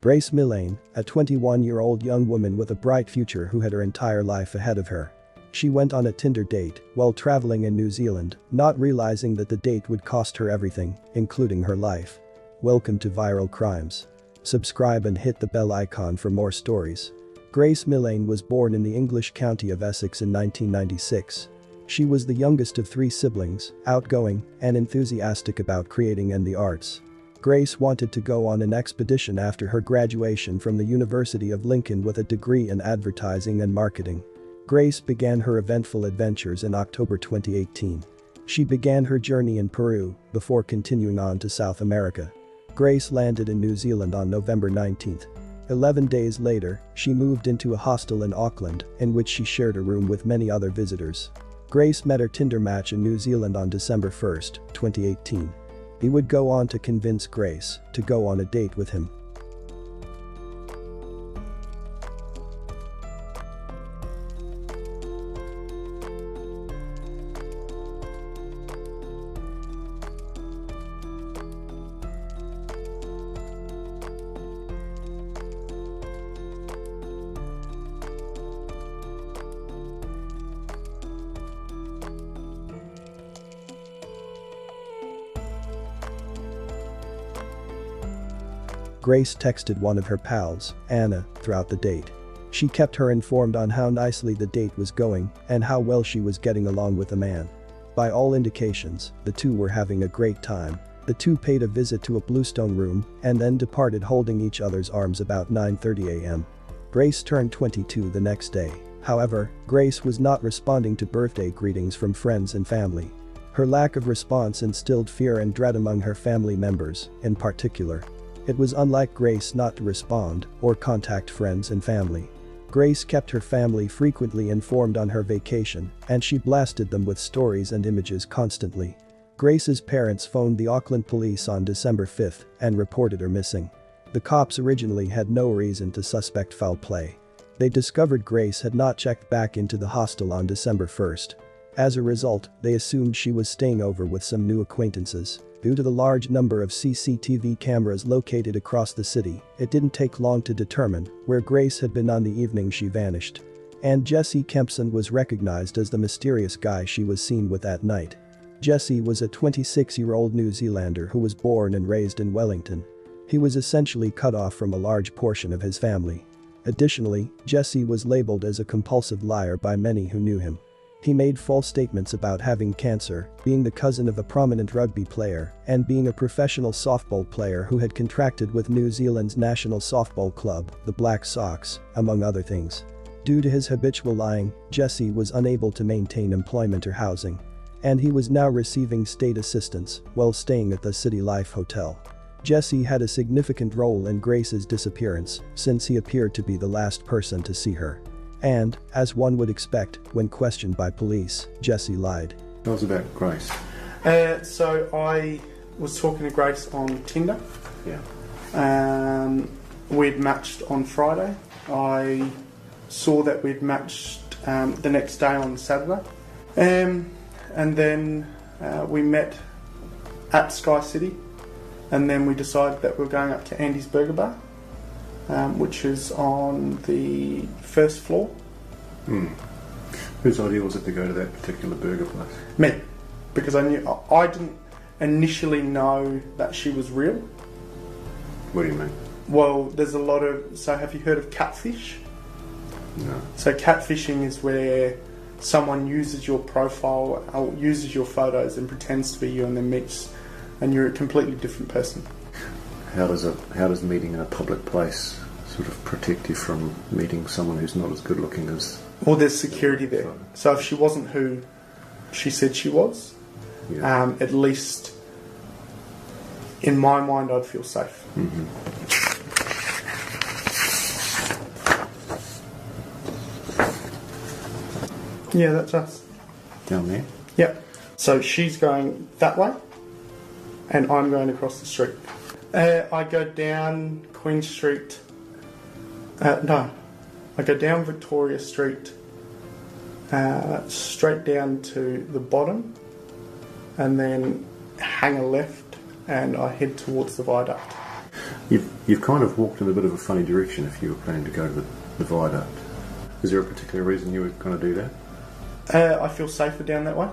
Grace Millane, a 21-year-old young woman with a bright future who had her entire life ahead of her. She went on a Tinder date while traveling in New Zealand, not realizing that the date would cost her everything, including her life. Welcome to Viral Crimes. Subscribe and hit the bell icon for more stories. Grace Millane was born in the English county of Essex in 1996. She was the youngest of 3 siblings, outgoing and enthusiastic about creating and the arts. Grace wanted to go on an expedition after her graduation from the University of Lincoln with a degree in advertising and marketing. Grace began her eventful adventures in October 2018. She began her journey in Peru before continuing on to South America. Grace landed in New Zealand on November 19. 11 days later, she moved into a hostel in Auckland in which she shared a room with many other visitors. Grace met her Tinder match in New Zealand on December 1, 2018. He would go on to convince Grace to go on a date with him. Grace texted one of her pals, Anna, throughout the date. She kept her informed on how nicely the date was going and how well she was getting along with the man. By all indications, the two were having a great time. The two paid a visit to a bluestone room and then departed holding each other's arms about 9:30 a.m. Grace turned 22 the next day. However, Grace was not responding to birthday greetings from friends and family. Her lack of response instilled fear and dread among her family members, in particular. It was unlike Grace not to respond or contact friends and family. Grace kept her family frequently informed on her vacation, and she blasted them with stories and images constantly. Grace's parents phoned the Auckland police on December 5 and reported her missing. The cops originally had no reason to suspect foul play. They discovered Grace had not checked back into the hostel on December 1. As a result, they assumed she was staying over with some new acquaintances. Due to the large number of CCTV cameras located across the city, it didn't take long to determine where Grace had been on the evening she vanished. And Jesse Kempson was recognized as the mysterious guy she was seen with that night. Jesse was a 26-year-old New Zealander who was born and raised in Wellington. He was essentially cut off from a large portion of his family. Additionally, Jesse was labeled as a compulsive liar by many who knew him. He made false statements about having cancer, being the cousin of a prominent rugby player, and being a professional softball player who had contracted with New Zealand's national softball club, the Black Sox, among other things. Due to his habitual lying, Jesse was unable to maintain employment or housing. And he was now receiving state assistance while staying at the City Life Hotel. Jesse had a significant role in Grace's disappearance since he appeared to be the last person to see her. And, as one would expect, when questioned by police, Jesse lied. Tell us about Grace. So I was talking to Grace on Tinder. Yeah. We'd matched on Friday. I saw that we'd matched the next day on Saturday. And then we met at Sky City. And then we decided that we were going up to Andy's Burger Bar, which is on the first floor. Whose idea was it to go to that particular burger place? Me, because I didn't initially know that she was real. What do you mean? Well, there's a lot of... So have you heard of catfish? No. So catfishing is where someone uses your profile or uses your photos and pretends to be you and then meets and you're a completely different person. How does meeting in a public place sort of protect you from meeting someone who's not as good looking as... Well, there's security there. So if she wasn't who she said she was, Yeah. At least in my mind I'd feel safe. Mm-hmm. Yeah, that's us. Down there? Yep. So she's going that way and I'm going across the street. I go down Queen Street. I go down Victoria Street, straight down to the bottom, and then hang a left, and I head towards the viaduct. You've kind of walked in a bit of a funny direction if you were planning to go to the viaduct. Is there a particular reason you were going to do that? I feel safer down that way.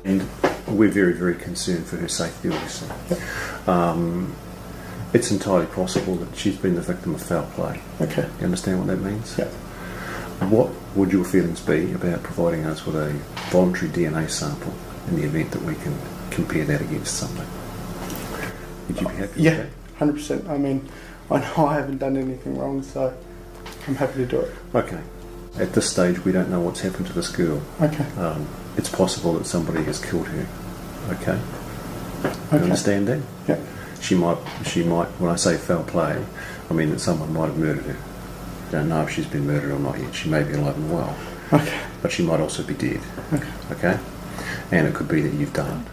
And we're very, very concerned for her safety, obviously. Yep. It's entirely possible that she's been the victim of foul play. Okay. You understand what that means? Yeah. What would your feelings be about providing us with a voluntary DNA sample in the event that we can compare that against something? Would you be happy with that? 100%. I mean, I know I haven't done anything wrong, so I'm happy to do it. Okay. At this stage, we don't know what's happened to this girl. Okay. It's possible that somebody has killed her. Okay. Okay. You understand that? Yeah. She might. When I say foul play, I mean that someone might have murdered her. Don't know if she's been murdered or not yet. She may be alive and well. Okay. But she might also be dead. Okay. Okay. And it could be that you've done it.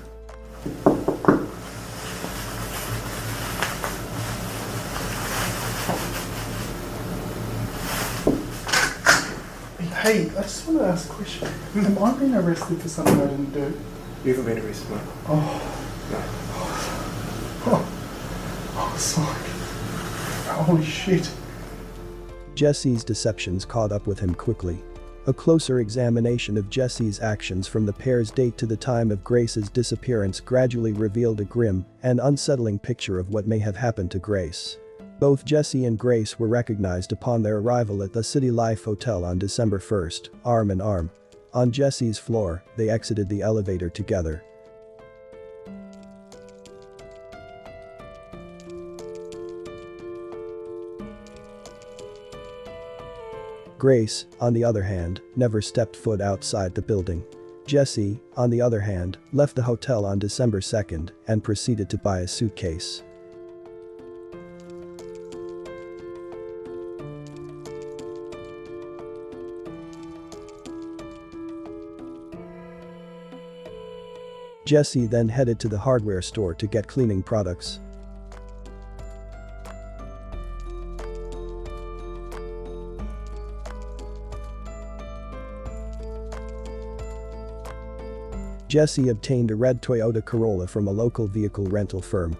Hey, I just want to ask a question. Am I being arrested for something I didn't do? You haven't been arrested, mate. Oh. No. Oh, it's like, holy shit. Jesse's deceptions caught up with him quickly. A closer examination of Jesse's actions from the pair's date to the time of Grace's disappearance gradually revealed a grim and unsettling picture of what may have happened to Grace. Both Jesse and Grace were recognized upon their arrival at the City Life Hotel on December 1st, arm in arm. On Jesse's floor, they exited the elevator together. Grace, on the other hand, never stepped foot outside the building. Jesse, on the other hand, left the hotel on December 2nd and proceeded to buy a suitcase. Jesse then headed to the hardware store to get cleaning products. Jesse obtained a red Toyota Corolla from a local vehicle rental firm.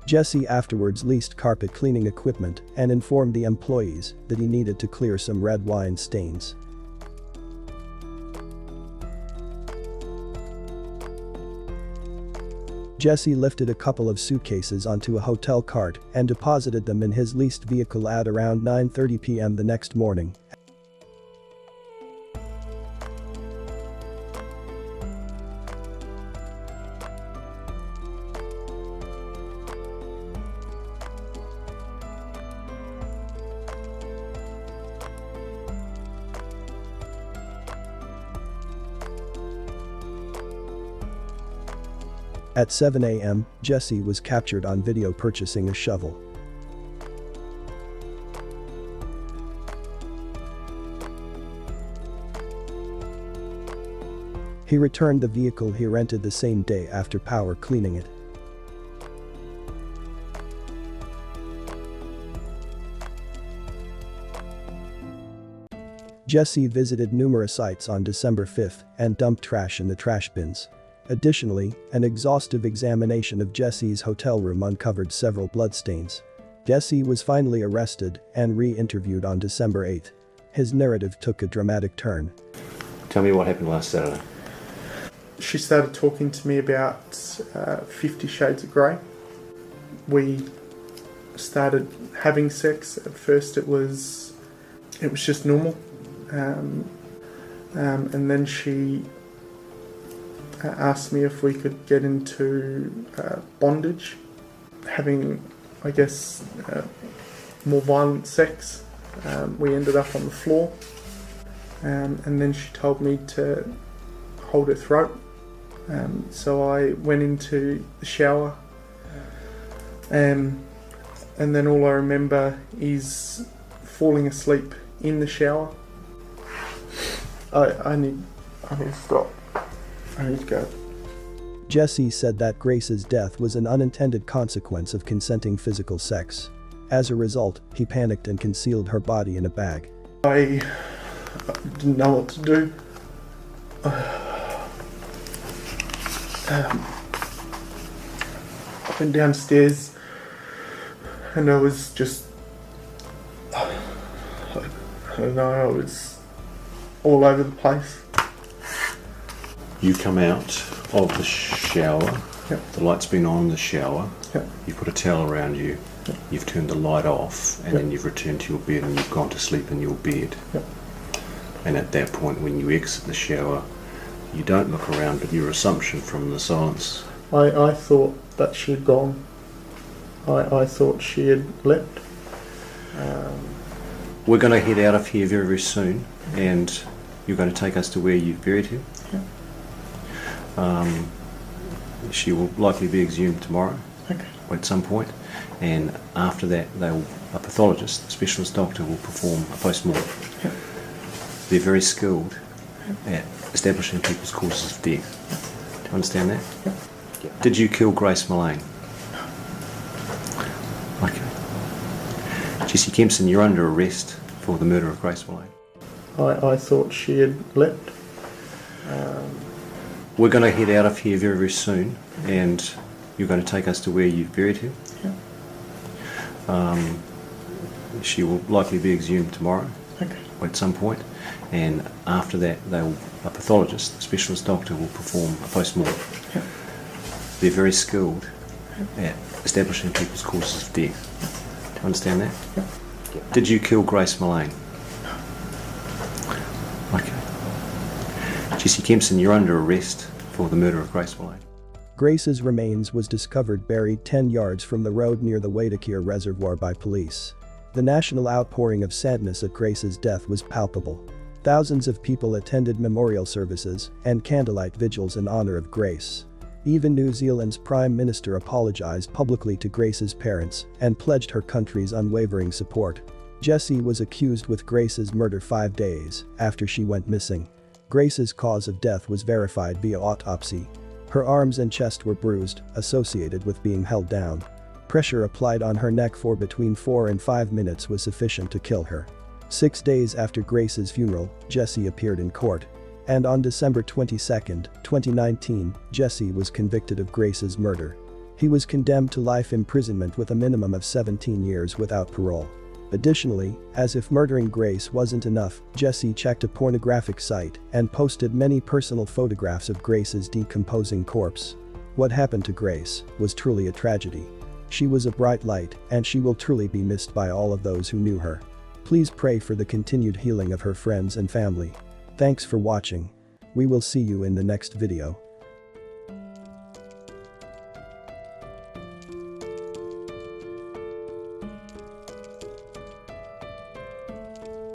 Jesse afterwards leased carpet cleaning equipment and informed the employees that he needed to clear some red wine stains. Jesse lifted a couple of suitcases onto a hotel cart and deposited them in his leased vehicle at around 9:30 p.m. the next morning. At 7 a.m., Jesse was captured on video purchasing a shovel. He returned the vehicle he rented the same day after power cleaning it. Jesse visited numerous sites on December 5th and dumped trash in the trash bins. Additionally, an exhaustive examination of Jesse's hotel room uncovered several bloodstains. Jesse was finally arrested and re-interviewed on December 8th. His narrative took a dramatic turn. Tell me what happened last Saturday. She started talking to me about 50 Shades of Grey. We started having sex. At first it was just normal. And then she asked me if we could get into bondage, having, I guess, more violent sex. We ended up on the floor, and then she told me to hold her throat. So I went into the shower, and then all I remember is falling asleep in the shower. I need to stop. I need to go. Jesse said that Grace's death was an unintended consequence of consenting physical sex. As a result, he panicked and concealed her body in a bag. I didn't know what to do. went downstairs, and I was just, I don't know, I was all over the place. You come out of the shower. Yep. The light's been on in the shower. Yep. You've put a towel around you. Yep. You've turned the light off, and Yep. then you've returned to your bed and you've gone to sleep in your bed. Yep. And at that point, when you exit the shower, you don't look around, but your assumption from the silence. I thought that she had gone. I thought she had left. We're going to head out of here very, very soon, and you're going to take us to where you've buried her. Yeah. She will likely be exhumed tomorrow. Okay. At some point, and after that, a pathologist, a specialist doctor, will perform a post-mortem. Yep. They're very skilled at establishing people's causes of death. Do you understand that? Yep. Did you kill Grace Millane? Okay. Jesse Kempson, you're under arrest for the murder of Grace Millane. I thought she had left. We're going to head out of here very, very soon, and you're going to take us to where you've buried her. Yeah. She will likely be exhumed tomorrow. Okay. At some point, and after that, a pathologist, a specialist doctor, will perform a post-mortem. Yep. They're very skilled at establishing people's causes of death. Do you understand that? Yep. Did you kill Grace Millane? Okay. Jesse Kempson, you're under arrest for the murder of Grace Millane. Grace's remains was discovered buried 10 yards from the road near the Waitakere Reservoir by police. The national outpouring of sadness at Grace's death was palpable. Thousands of people attended memorial services and candlelight vigils in honor of Grace. Even New Zealand's Prime Minister apologized publicly to Grace's parents and pledged her country's unwavering support. Jessie was accused with Grace's murder 5 days after she went missing. Grace's cause of death was verified via autopsy. Her arms and chest were bruised, associated with being held down. Pressure applied on her neck for between 4 and 5 minutes was sufficient to kill her. 6 days after Grace's funeral, Jessie appeared in court. And on December 22, 2019, Jessie was convicted of Grace's murder. He was condemned to life imprisonment with a minimum of 17 years without parole. Additionally, as if murdering Grace wasn't enough, Jessie checked a pornographic site and posted many personal photographs of Grace's decomposing corpse. What happened to Grace was truly a tragedy. She was a bright light, and she will truly be missed by all of those who knew her. Please pray for the continued healing of her friends and family. Thanks for watching. We will see you in the next video.